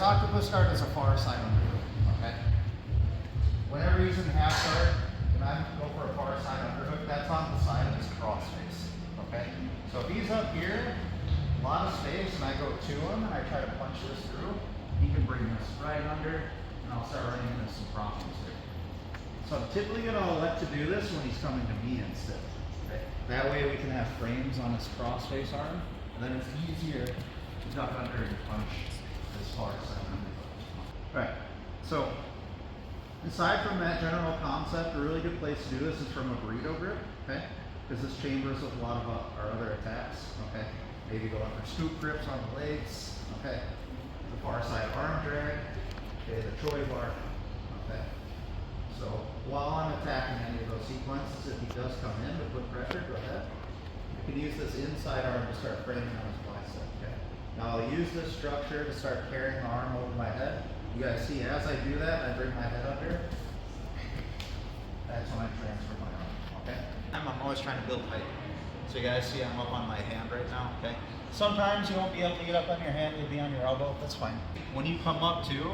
Guys, Octopus Guard is a far side underhook, okay? Whenever using half guard, when I go for a far side underhook, that's on the side of his crossface, okay? So if he's up here, a lot of space, and I go to him, and I try to punch this through, he can bring this right under, and I'll start running into some problems here. So I'm typically going to elect to do this when he's coming to me instead. Okay? That way we can have frames on his crossface arm, and then it's easier to duck under and punch this far side underhook. Alright, so aside from that general concept, a really good place to do this is from a burrito grip, okay? Because this chambers with a lot of our other attacks, okay? Maybe go under scoop grips on the legs, okay? The far side arm drag, okay, the Troy bar, okay? So while I'm attacking any of those sequences, if he does come in to put pressure, go ahead. You can use this inside arm to start framing on his bicep, okay? Now I'll use this structure to start carrying the arm over my head. You guys see, as I do that, I bring my head under. That's when I transfer my arm, okay? I'm always trying to build height. So you guys see I'm up on my hand right now, okay? Sometimes you won't be able to get up on your hand, you'll be on your elbow, that's fine. When you come up too,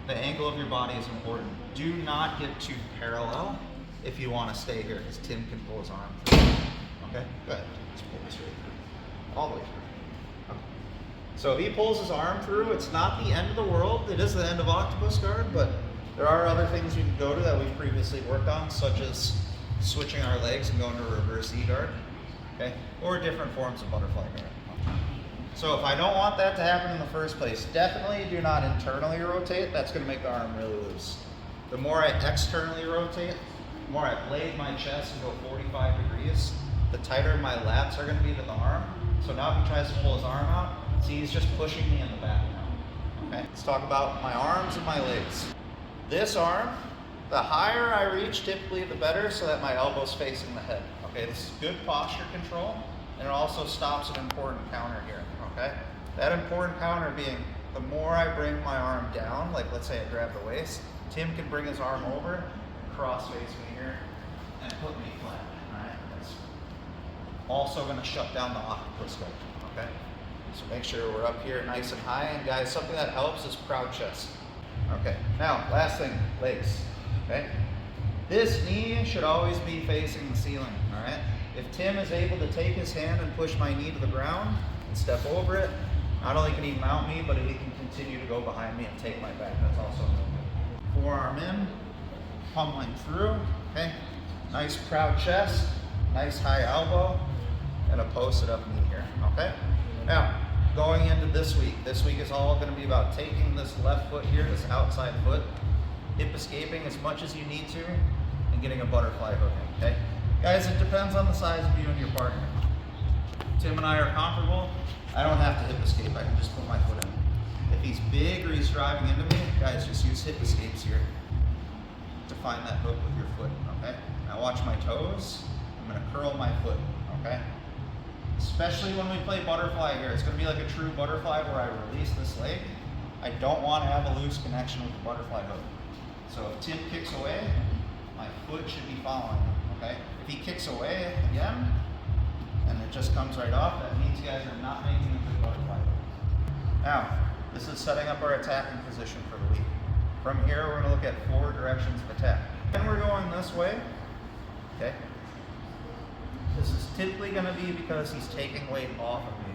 the angle of your body is important. Do not get too parallel if you want to stay here, because Tim can pull his arm through. Okay, go ahead, just pull this right through, all the way through. Okay. So if he pulls his arm through, it's not the end of the world. It is the end of Octopus Guard, but there are other things we can go to that we've previously worked on, such as switching our legs and going to a reverse E-guard, okay? Or different forms of butterfly guard. So if I don't want that to happen in the first place, definitely do not internally rotate. That's going to make the arm really loose. The more I externally rotate, the more I blade my chest and go 45 degrees, the tighter my lats are going to be to the arm. So now if he tries to pull his arm out, see, he's just pushing me in the back now. Okay, let's talk about my arms and my legs. This arm, the higher I reach, typically the better, so that my elbow's facing the head. Okay, this is good posture control, and it also stops an important counter here. Okay, that important counter being the more I bring my arm down, like let's say I grab the waist, Tim can bring his arm over, cross face me here, and put me flat. Alright, that's also going to shut down the Octopus Guard. Okay, so make sure we're up here nice and high, and guys, something that helps is proud chest. Okay, now last thing, legs. Okay, this knee should always be facing the ceiling. Alright, if Tim is able to take his hand and push my knee to the ground, step over it, not only can he mount me, but he can continue to go behind me and take my back. That's also good. Forearm in, pummeling through, okay? Nice proud chest, nice high elbow, and a posted up knee here, okay? Now, going into this week is all going to be about taking this left foot here, this outside foot, hip escaping as much as you need to, and getting a butterfly hook in, okay? Guys, it depends on the size of you and your partner. Tim and I are comparable. I don't have to hip escape, I can just put my foot in. If he's big or he's driving into me, guys, just use hip escapes here to find that hook with your foot, okay? Now watch my toes. I'm gonna curl my foot, okay? Especially when we play butterfly here, it's gonna be like a true butterfly where I release this leg. I don't wanna have a loose connection with the butterfly hook. So if Tim kicks away, my foot should be following him, okay? If he kicks away again, and it just comes right off, that means you guys are not making a good butterfly. Now, this is setting up our attacking position for the week. From here, we're going to look at 4 directions of attack. And we're going this way, okay? This is typically going to be because he's taking weight off of me,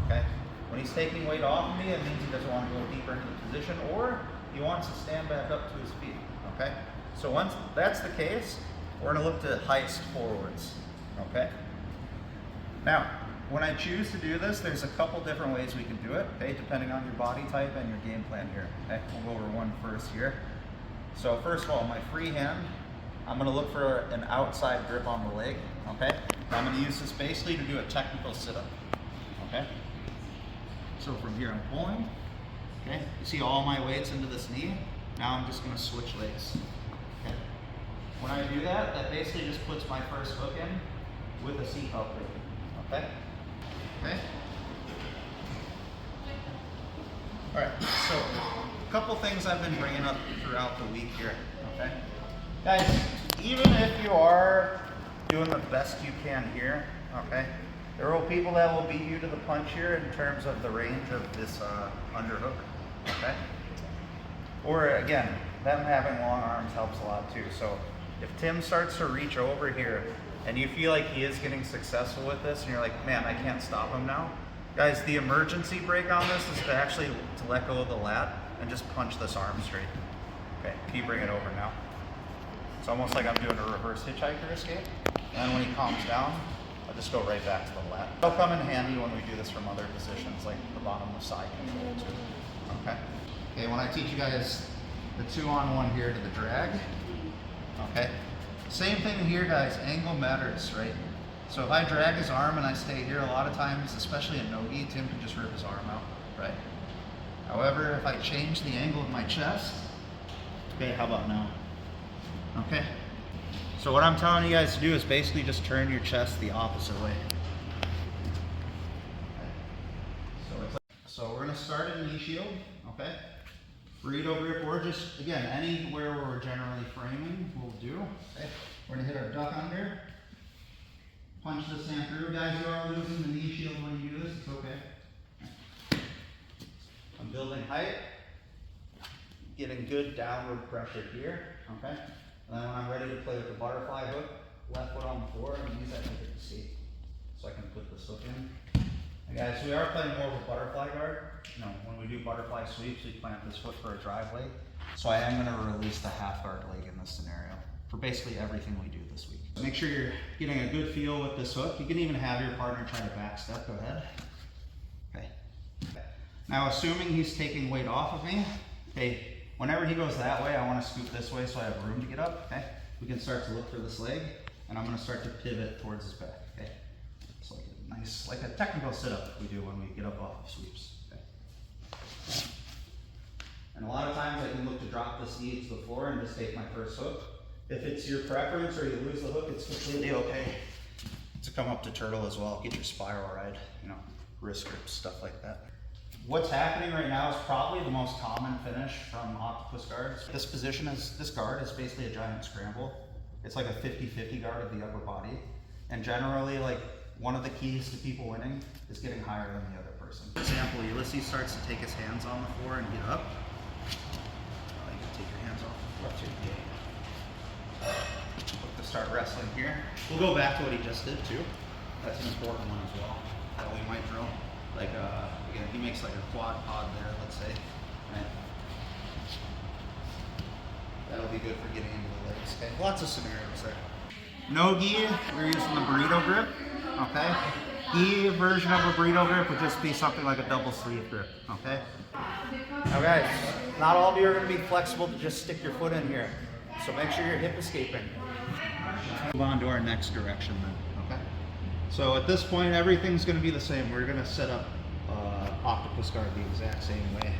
okay? When he's taking weight off of me, it means he doesn't want to go deeper into the position, or he wants to stand back up to his feet, okay? So once that's the case, we're going to look to heist forwards, okay? Now, when I choose to do this, there's a couple different ways we can do it, okay, depending on your body type and your game plan here. Okay, we'll go over one first here. So first of all, my free hand, I'm going to look for an outside grip on the leg, okay? I'm going to use this basically to do a technical sit-up, okay? So from here I'm pulling, okay? You see all my weight's into this knee. Now I'm just going to switch legs, okay? When I do that, that basically just puts my first hook in with a seatbelt grip. Okay? Okay? Alright, so a couple things I've been bringing up throughout the week here, okay? Guys, even if you are doing the best you can here, okay, there are people that will beat you to the punch here in terms of the range of this underhook, okay? Or again, them having long arms helps a lot too. So if Tim starts to reach over here and you feel like he is getting successful with this and you're like, man, I can't stop him now. Guys, the emergency break on this is to actually to let go of the lat and just punch this arm straight. Okay, can you bring it over now? It's almost like I'm doing a reverse hitchhiker escape. And when he calms down, I'll just go right back to the lat. It'll come in handy when we do this from other positions, like the bottom of side control too. Okay. Okay, when I teach you guys the 2-on-1 here to the drag, okay. Same thing here, guys. Angle matters, right? So if I drag his arm and I stay here, a lot of times, especially in no-gi, Tim can just rip his arm out, right? However, if I change the angle of my chest, okay, how about now? Okay. So what I'm telling you guys to do is basically just turn your chest the opposite way. Okay. So we're gonna start in knee shield, okay? Burrito grip, or just, again, anywhere where we're generally framing, we'll do. Okay. We're gonna hit our duck under. Punch this hand through. Guys, you are losing the knee shield when you do this, it's okay. I'm building height, getting good downward pressure here, okay? And then when I'm ready to play with the butterfly hook, left foot on the floor, and use that to hit the seat. So I can put this hook in. And guys, we are playing more of a butterfly guard. You know, when we do butterfly sweeps, we plant this foot for a drive leg. So I am gonna release the half guard leg in this scenario for basically everything we do this week. Make sure you're getting a good feel with this hook. You can even have your partner try to back step, go ahead. Okay. Now assuming he's taking weight off of me, okay, whenever he goes that way, I want to scoop this way so I have room to get up, okay? We can start to look for this leg, and I'm going to start to pivot towards his back, okay? It's like a nice, like a technical sit-up we do when we get up off of sweeps, okay? And a lot of times I can look to drop this knee to the floor and just take my first hook. If it's your preference or you lose the hook, it's completely okay to come up to turtle as well. Get your spiral ride, you know, wrist grips, stuff like that. What's happening right now is probably the most common finish from Octopus guards. This position is, this guard is basically a giant scramble. It's like a 50-50 guard of the upper body. And generally, like, one of the keys to people winning is getting higher than the other person. For example, Ulysses starts to take his hands on the floor and get up. You can take your hands off the floor too. Look to start wrestling here. We'll go back to what he just did too. That's an important one as well that we might drill. Like, again, he makes like a quad pod there, let's say. Right? That'll be good for getting into the legs. Okay, lots of scenarios there. No gi, we're using the burrito grip. Okay, gi version of a burrito grip would just be something like a double sleeve grip. Okay. Now, guys, not all of you are going to be flexible to just stick your foot in here. So make sure you're hip escaping. Move on to our next direction then. Okay. So at this point, everything's going to be the same. We're going to set up Octopus guard the exact same way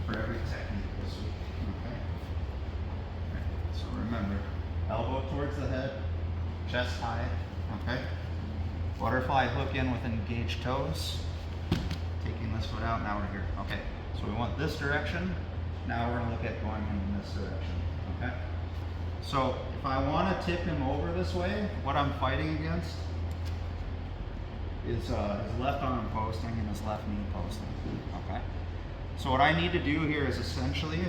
for every technique this week. Okay. Right. So remember, elbow towards the head, chest high. Okay. Butterfly hook in with engaged toes. Taking this foot out. Now we're here. Okay. So we want this direction. Now we're going to look at going in this direction. Okay. So if I want to tip him over this way, what I'm fighting against is his left arm posting and his left knee posting. Okay. So what I need to do here is essentially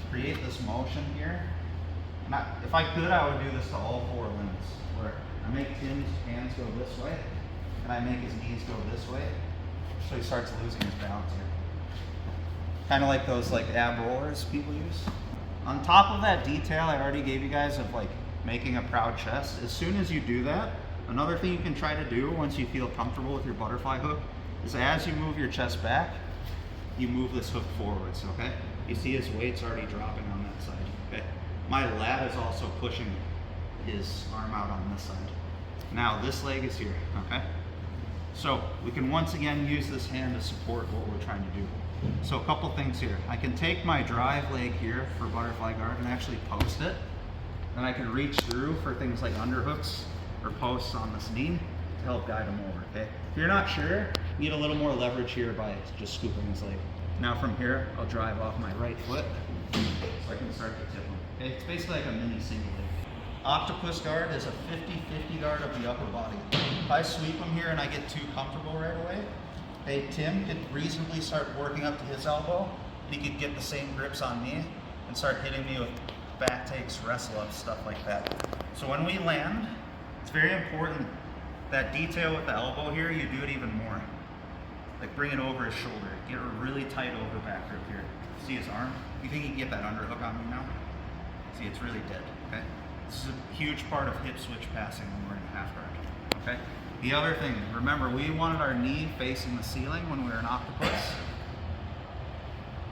create this motion here. And if I could, I would do this to all four limbs, where I make Tim's hands go this way, and I make his knees go this way, so he starts losing his balance here. Kind of like those like ab rollers people use. On top of that detail I already gave you guys of like making a proud chest, as soon as you do that, another thing you can try to do once you feel comfortable with your butterfly hook is as you move your chest back, you move this hook forwards, okay? You see his weight's already dropping on that side, okay? My lat is also pushing his arm out on this side. Now this leg is here, okay? So we can once again use this hand to support what we're trying to do. So a couple things here. I can take my drive leg here for butterfly guard and actually post it. Then I can reach through for things like underhooks or posts on this knee to help guide him over, okay? If you're not sure, you need a little more leverage here by just scooping his leg. Now from here, I'll drive off my right foot so I can start to tip him, okay? It's basically like a mini single leg. Octopus guard is a 50-50 guard of the upper body. If I sweep him here and I get too comfortable right away, Hey, Tim could reasonably start working up to his elbow, and he could get the same grips on me and start hitting me with back takes, wrestle ups, stuff like that. So when we land, it's very important that detail with the elbow here, you do it even more. Like bring it over his shoulder, get a really tight over back grip here. See his arm? You think he can get that underhook on me now? See, it's really dead, okay? This is a huge part of hip switch passing when we're in half guard, okay? The other thing, remember we wanted our knee facing the ceiling when we were in octopus.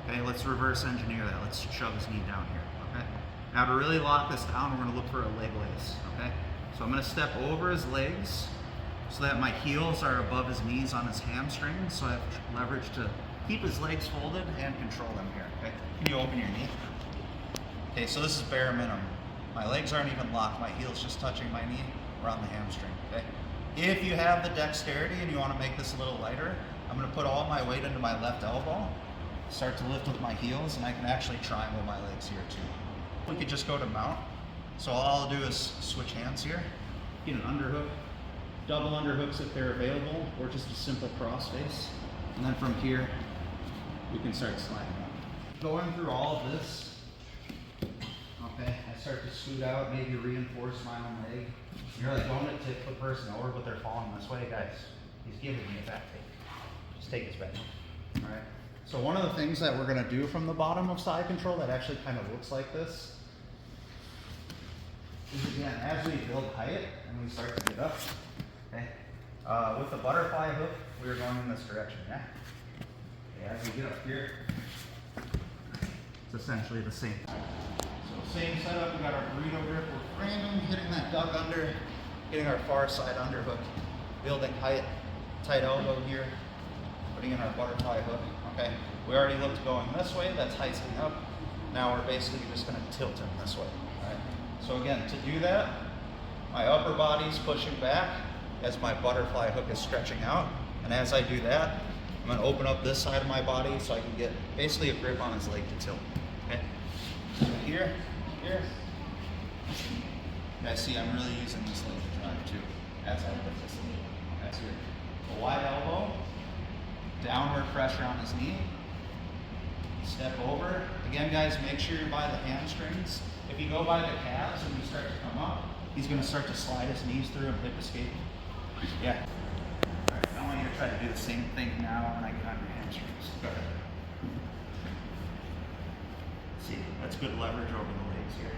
Okay, let's reverse engineer that. Let's shove his knee down here, okay? Now to really lock this down, we're gonna look for a leg lace, okay? So I'm gonna step over his legs so that my heels are above his knees on his hamstrings, so I have leverage to keep his legs folded and control them here, okay? Can you open your knee? Okay, so this is bare minimum. My legs aren't even locked, my heel's just touching my knee around the hamstring, okay? If you have the dexterity and you wanna make this a little lighter, I'm gonna put all my weight into my left elbow, start to lift with my heels, and I can actually triangle my legs here too. We could just go to mount. So all I'll do is switch hands here, get an underhook, double underhooks if they're available, or just a simple crossface. And then from here, we can start sliding up. Going through all of this, okay, I start to scoot out, maybe reinforce my own leg. You're like going to tip the person over, but they're falling this way. Guys, he's giving me a back take. Just take his back. All right. So one of the things that we're gonna do from the bottom of side control that actually kind of looks like this is, again, as we build height and we start to get up, okay, with the butterfly hook, we were going in this direction, yeah? Okay, as we get up here, it's essentially the same. So same setup, we got our burrito grip, we're framing, hitting that duck under, getting our far side underhook, building height, tight elbow here, putting in our butterfly hook, okay? We already looked going this way, that's heisting up. Now we're basically just gonna tilt him this way, all right? So again, to do that, my upper body's pushing back as my butterfly hook is stretching out. And as I do that, I'm gonna open up this side of my body so I can get basically a grip on his leg to tilt, okay? So here, here. You guys see I'm really using this leg to drive too, as I lift this knee. That's here. A wide elbow, downward pressure on his knee, step over. Again, guys, make sure you're by the hamstrings. If you go by the calves and you start to come up, he's gonna start to slide his knees through and hip escape. Yeah. All right, I want you to try to do the same thing now when I get on your hamstrings. Go ahead. See, that's good leverage over the legs here.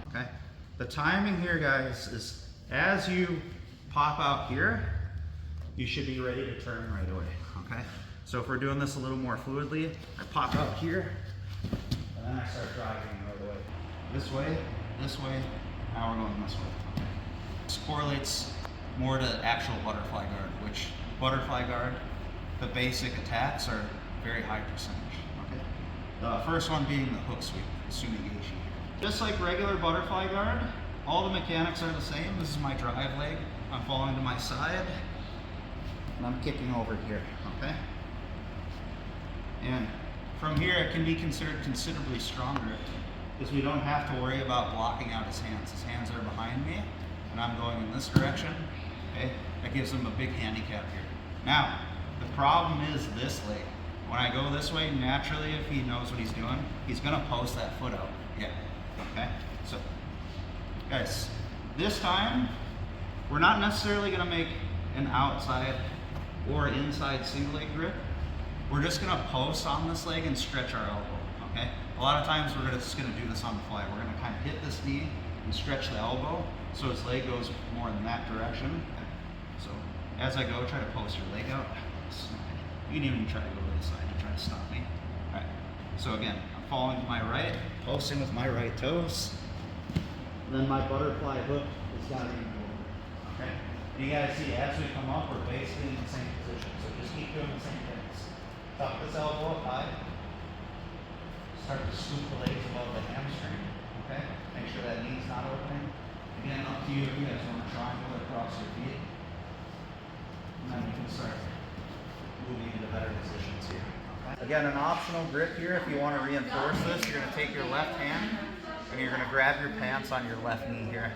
Okay. The timing here, guys, is as you pop out here, you should be ready to turn right away, okay? So if we're doing this a little more fluidly, I pop out here, and then I start driving right away. This way, now we're going this way, okay? This correlates more to actual butterfly guard, which butterfly guard, the basic attacks are very high percentage, okay? The first one being the hook sweep, the Sumi Gaeshi. Just like regular butterfly guard, all the mechanics are the same. This is my drive leg. I'm falling to my side, and I'm kicking over here, okay? And from here, it can be considered considerably stronger because we don't have to worry about blocking out his hands. His hands are behind me, and I'm going in this direction, okay? That gives him a big handicap here. Now, the problem is this leg. When I go this way, naturally, if he knows what he's doing, he's gonna post that foot out, yeah, okay? So, guys, this time, we're not necessarily gonna make an outside or inside single leg grip. We're just gonna post on this leg and stretch our elbow, okay? A lot of times we're just gonna do this on the fly. We're gonna kind of hit this knee and stretch the elbow so his leg goes more in that direction. So as I go, try to post your leg out. You can even try to go to the side and try to stop me. All right, so again, I'm falling to my right, posting with my right toes. Then my butterfly hook is gotta be over, okay? You guys see, as we come up, we're basically in the same position. So just keep doing the same things. Tuck this elbow up high. Start to scoop the legs above the hamstring, okay? Make sure that knee's not opening. Again, up to you if you guys want to triangle it across your feet. And then you can start moving into better positions here, okay? Again, an optional grip here, if you want to reinforce this, you're going to take your left hand and you're going to grab your pants on your left knee here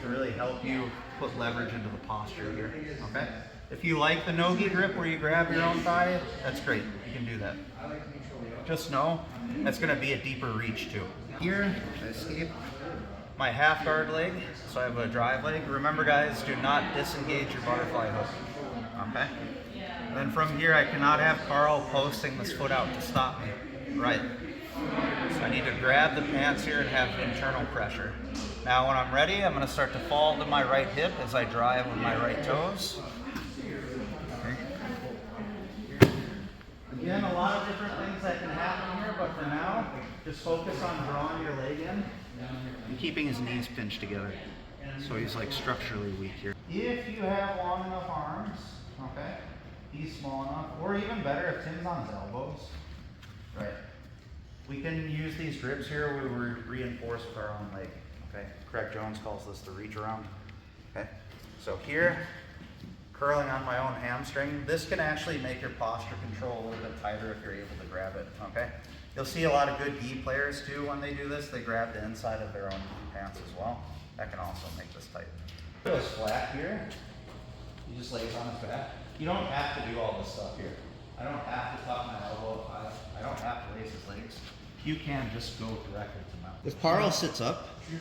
to really help you put leverage into the posture here, okay? If you like the no-gi grip where you grab your own thigh, that's great, you can do that. Just know that's gonna be a deeper reach too. Here, I escape my half guard leg, so I have a drive leg. Remember guys, do not disengage your butterfly hook, okay? And then from here, I cannot have Carl posting this foot out to stop me, right? So I need to grab the pants here and have internal pressure. Now when I'm ready, I'm gonna start to fall to my right hip as I drive with my right toes. Again, a lot of different things that can happen here, but for now, just focus on drawing your leg in and keeping his knees pinched together. So he's like structurally weak here. If you have long enough arms, okay, he's small enough, or even better if Tim's on his elbows, right? We can use these grips here where we reinforce with our own leg, okay? Craig Jones calls this the reach around, okay? So here, curling on my own hamstring, this can actually make your posture control a little bit tighter if you're able to grab it, okay? You'll see a lot of good gi players too when they do this, they grab the inside of their own pants as well. That can also make this tight. He goes flat here, he just lays on his back. You don't have to do all this stuff here. I don't have to tuck my elbow up high. I don't have to raise his legs. You can just go directly to mount. If Carl sits up, okay,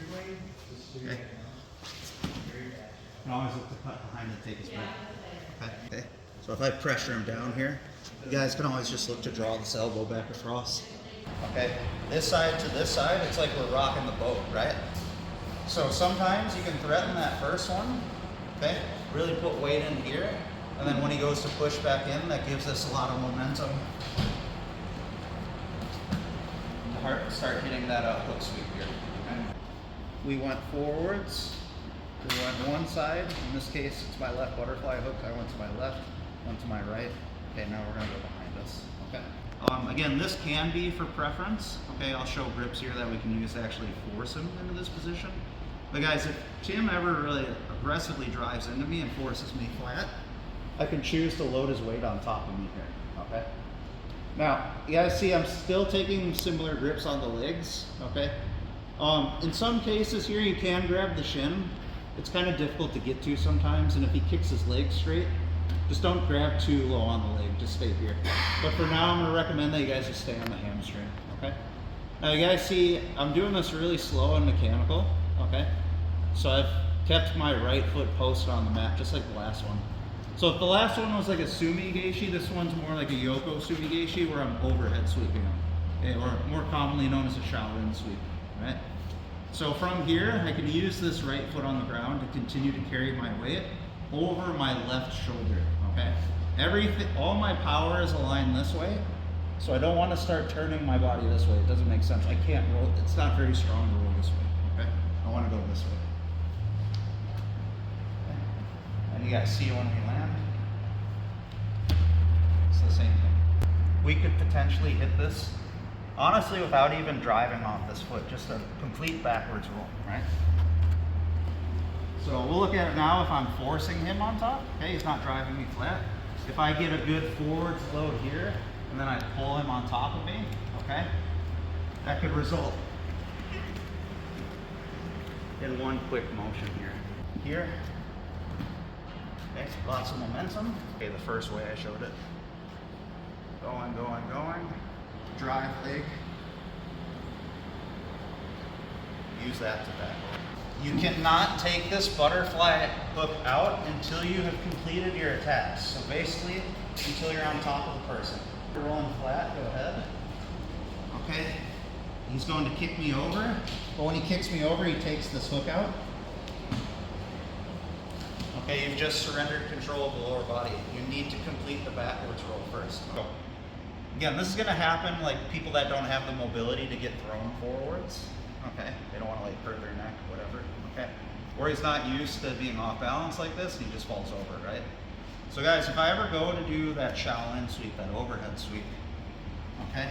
you can always look to cut behind and take his break. Okay. So if I pressure him down here, you guys can always just look to draw this elbow back across. Okay, this side to this side, it's like we're rocking the boat, right? So sometimes you can threaten that first one, okay? Really put weight in here, and then when he goes to push back in, that gives us a lot of momentum to start hitting that hook sweep here. Okay? We went forwards, we went one side, in this case it's my left butterfly hook, I went to my left, went to my right. Okay, now we're gonna go behind us, okay? Again, this can be for preference, okay? I'll show grips here that we can use to actually force him into this position. But guys, if Tim ever really aggressively drives into me and forces me flat, I can choose to load his weight on top of me here, okay? Now, you guys see I'm still taking similar grips on the legs, okay? In some cases here, you can grab the shin. It's kind of difficult to get to sometimes, and if he kicks his leg straight, just don't grab too low on the leg, just stay here. But for now, I'm gonna recommend that you guys just stay on the hamstring, okay? Now you guys see, I'm doing this really slow and mechanical, okay? So I've kept my right foot posted on the mat, just like the last one. So if the last one was like a Sumi Gaeshi, this one's more like a Yoko Sumi Gaeshi where I'm overhead sweeping them, okay? Or more commonly known as a Shaolin sweep, right? So from here, I can use this right foot on the ground to continue to carry my weight over my left shoulder, okay? All my power is aligned this way, so I don't want to start turning my body this way. It doesn't make sense. I can't roll, it's not very strong to roll this way, okay? I want to go this way. And you guys see when we land, it's the same thing. We could potentially hit this, honestly, without even driving off this foot, just a complete backwards roll, right? So we'll look at it now if I'm forcing him on top, okay, he's not driving me flat. If I get a good forwards load here, and then I pull him on top of me, okay, that could result in one quick motion here. Here, okay, lots of momentum. Okay, the first way I showed it. Going, going, going. Drive leg. Use that to back over. You cannot take this butterfly hook out until you have completed your attacks. So basically, until you're on top of the person. You're rolling flat, go ahead. Okay, he's going to kick me over, but when he kicks me over, he takes this hook out. Okay, you've just surrendered control of the lower body. You need to complete the backwards roll first. Go. Again, this is gonna happen like people that don't have the mobility to get thrown forwards. Okay, they don't want to like hurt their neck, whatever. Okay, or he's not used to being off balance like this, and he just falls over, right? So guys, if I ever go to do that Shaolin sweep, that overhead sweep, okay,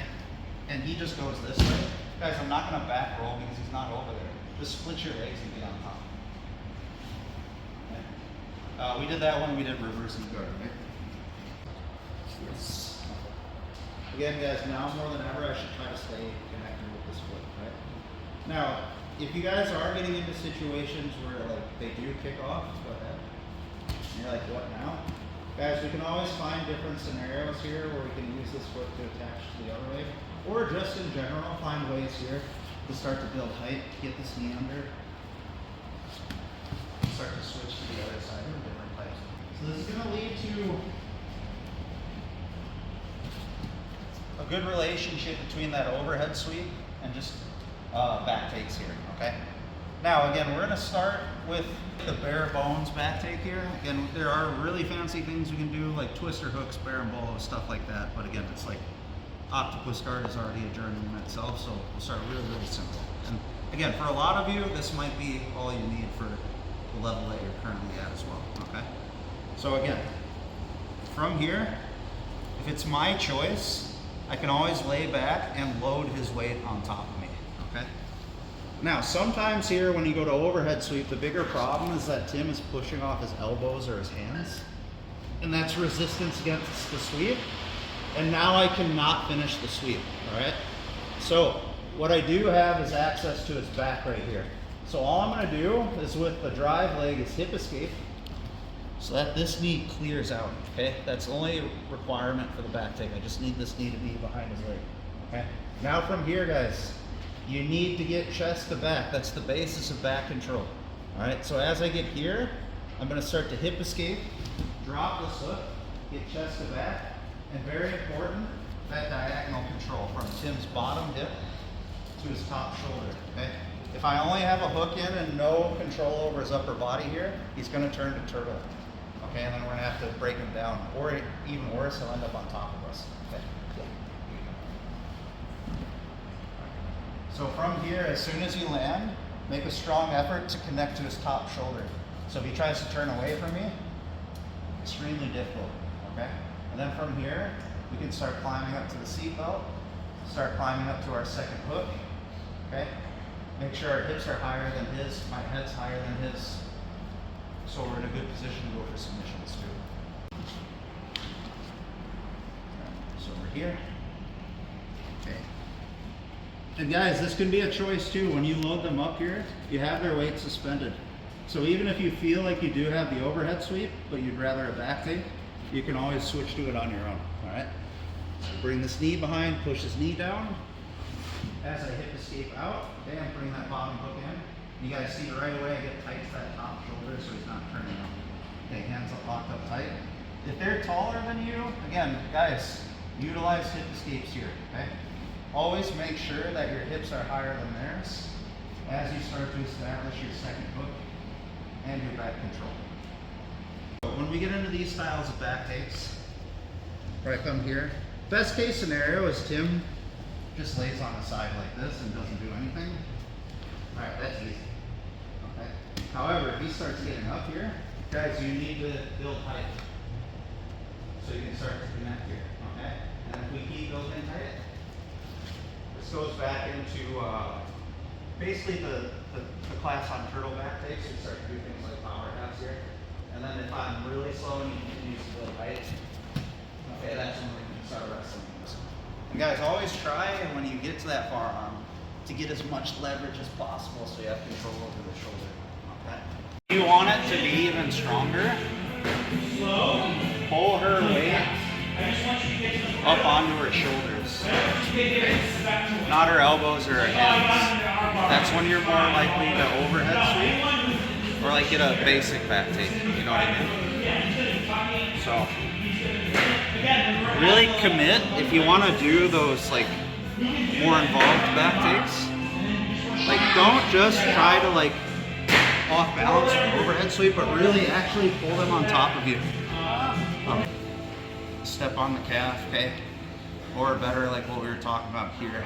and he just goes this way, guys, I'm not gonna back roll because he's not over there. Just split your legs and be on top. Okay. We did that when we did reverse and guard, right? Yes. Again, guys, now more than ever, I should try to stay connected with this foot, right? Now, if you guys are getting into situations where like they do kick off, go ahead. And you're like, what now? Guys, we can always find different scenarios here where we can use this foot to attach to the other leg, or just in general, find ways here to start to build height, get this knee under, start to switch to the other side of different types. So this is going to lead to a good relationship between that overhead sweep and just back takes here, okay? Now again, we're gonna start with the bare bones back take here. Again, there are really fancy things we can do like twister hooks, berimbolo, stuff like that. But again, it's like Octopus Guard is already a journey in itself, so we'll start really, really simple. And again, for a lot of you, this might be all you need for the level that you're currently at as well, okay? So again, from here, if it's my choice, I can always lay back and load his weight on top of me, okay? Now, sometimes here when you go to overhead sweep, the bigger problem is that Tim is pushing off his elbows or his hands, and that's resistance against the sweep, and now I cannot finish the sweep, all right? So what I do have is access to his back right here. So all I'm gonna do is with the drive leg is hip escape, so that this knee clears out, okay? That's the only requirement for the back take. I just need this knee to be behind his leg, okay? Now from here, guys, you need to get chest to back. That's the basis of back control, all right? So as I get here, I'm gonna start to hip escape, drop this hook, get chest to back, and very important, that diagonal control from Tim's bottom hip to his top shoulder, okay? If I only have a hook in and no control over his upper body here, he's gonna turn to turtle. Okay, and then we're gonna have to break him down, or even worse, he'll end up on top of us. Okay. So from here, as soon as you land, make a strong effort to connect to his top shoulder. So if he tries to turn away from me, extremely difficult. Okay, and then from here, we can start climbing up to the seat belt, start climbing up to our second hook. Okay, make sure our hips are higher than his, my head's higher than his. So we're in a good position to go for submissions too. So we're here. Okay. And guys, this can be a choice too. When you load them up here, you have their weight suspended. So even if you feel like you do have the overhead sweep, but you'd rather a back take, you can always switch to it on your own, all right? So bring this knee behind, push his knee down. As I hip escape out, okay, I'm putting that bottom hook in. You guys see right away I get tight to that top shoulder so he's not turning up. Okay, hands up, locked up tight. If they're taller than you, again, guys, utilize hip escapes here, okay? Always make sure that your hips are higher than theirs as you start to establish your second hook and your back control. When we get into these styles of back takes, where I come here, best case scenario is Tim just lays on the side like this and doesn't do anything. All right, that's easy. Okay. However, if he starts getting up here, guys, you need to build height. So you can start to connect here, okay? And if we keep building height, this goes back into basically the class on turtle back takes. We start to do things like power halves here. And then if I'm really slow and you continue to build height, okay, that's when we can start wrestling. And guys, always try when you get to that forearm to get as much leverage as possible so you have control over the shoulder, okay? If you want it to be even stronger, pull her weight up onto her shoulders, not her elbows or her hands. That's when you're more likely to overhead sweep or like get a basic back take, you know what I mean? So, really commit if you want to do those like more involved back takes. Like, don't just try to like off balance or overhead sweep, but really actually pull them on top of you. Step on the calf, okay? Or better, like what we were talking about here,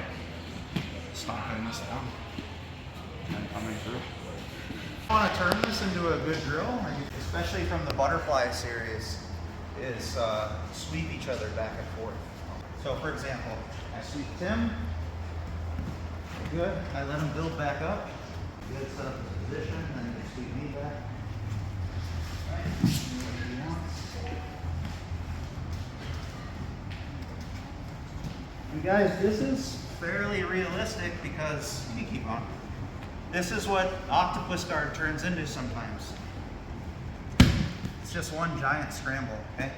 stomping this down and coming through. I want to turn this into a good drill, especially from the butterfly series, is sweep each other back and forth. So for example, I sweep Tim, good, I let him build back up, good, set up his position, and then you can sweep me back. Right. Do what he wants. And guys, this is fairly realistic because, you can keep on. This is what Octopus Guard turns into sometimes. It's just one giant scramble, okay?